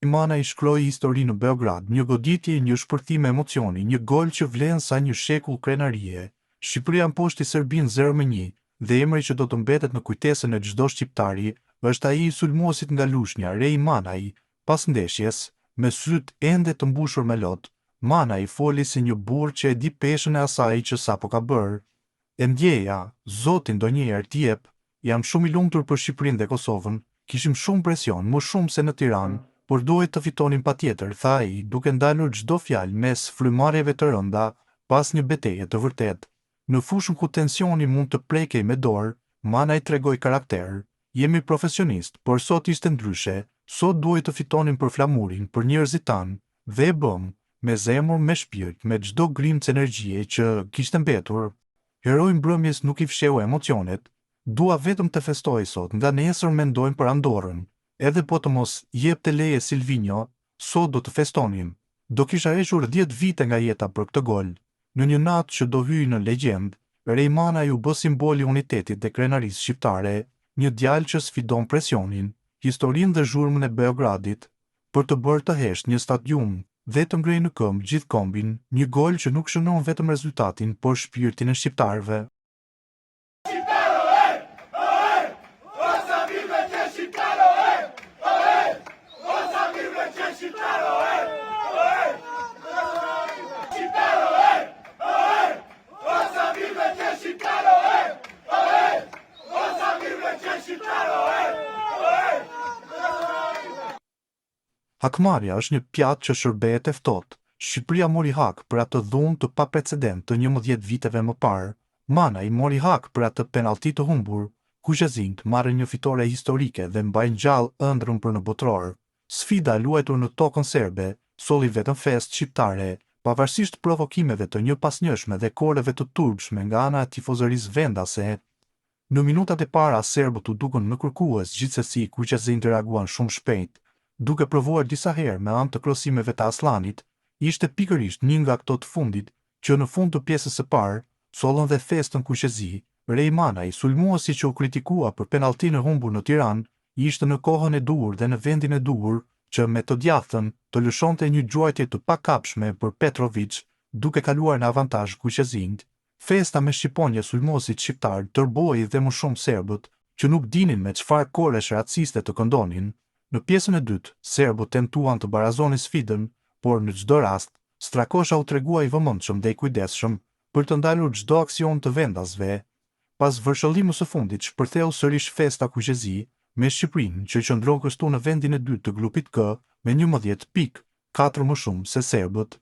Mana i shkroi histori në Beograd, një goditje, një shpërthim emocioni, një gol që vlen sa një shekull krenarie. Shqipëria mposhti Serbinë 0-1 dhe emri që do të mbetet në kujtesën e çdo shqiptari është ai i sulmuesit nga Lushnja, Rej Manaj. Pas ndeshjes, me syt ende të mbushur me lot, Manaj foli si një burr që e di peshën e asaj që sapo ka bërë. E ndjeja, zoti ndonjëherë t'i jep, jam shumë i lumtur për Shqipërinë dhe Kosovën, kishim shumë presion, më shumë se në Tiranë, por duhet të fitonin patjetër, tha ai, duke ndalur çdo fjalë mes frymarrjeve të rënda pas një betejë të vërtetë. Në fushën ku tensioni mund të prekej me dorë, Manaj tregoi karakter. Jemi profesionist, por sot ishte ndryshe. Sot duhet të fitonin për flamurin, për njerëzit tanë, dhe e bëm, me zemër, me shpirt, me çdo grimcë energjie që kishte mbetur. Heroi mbrëmjes nuk i fsheu emocionet. Dua vetëm të festoj sot, nga nesër mendojmë për Andorrën. Edhe po të mos jepte leje Silvinho, sot do të festonim. Do kisha hequr 10 vite nga jeta për këtë gol. Në një natë që do hyjë në legjend, Rej Manaj u bë simboli i unitetit dhe krenarisë shqiptare, një djalë që sfidon presionin, historinë dhe zhurmën e Beogradit, për të bërë të hesht një stadium dhe të ngrejë në këmbë gjithë kombin, një gol që nuk shënon vetëm rezultatin, por shpirtin e shqiptarëve. Hakmarrja është një pjatë që shërbehet e ftohtë. Shqipëria mori hak për atë dhunë të paprecedent të 11 viteve më parë. Manaj mori hak për atë penallti të humbur. Kuqezinjt marrin një fitore historike dhe mbajnë gjallë ëndrrën për në botror. Sfida luajtur në tokën serbe solli vetëm festë shqiptare, pavarësisht provokimeve të njëpasnjëshme dhe koreve të turpshme nga ana e tifozërisë vendase. Në minutat e para serbët u dukën më kërkues, gjithsesi kuqezinjt reaguan shumë shpejt. Duke provuar disa herë me anë të krosimeve të Aslanit, ishte pikërisht një nga këto të fundit, që në fund të pjesës së parë, sollën dhe festën kuqezi. Rej Manaj, sulmuesi që u kritikua për penalltin e humbur në Tiranë, ishte në kohën e duhur dhe në vendin e duhur, që me të djathtë të lëshonte një gjuajtje të pakapshme për Petrović, duke kaluar në avantazh kuqezinjt. Festa me shqiponje sulmuesit shqiptar tërboi dhe më shumë serbët, që nuk dinin me çfarë koresh raciste të këndonin. Në pjesën e dytë, serbët tentuan të barazonin sfidën, por në çdo rast, Strakosha u tregua i vëmendshëm dhe i kujdesshëm për të ndalur çdo aksion të vendasve. Pas vërshëllimit së fundit, shpërtheu sërish festa kuqezi, me Shqipërinë që qëndron kështu në vendin e dytë të grupit K me 11 pikë, 4 më shumë se serbët.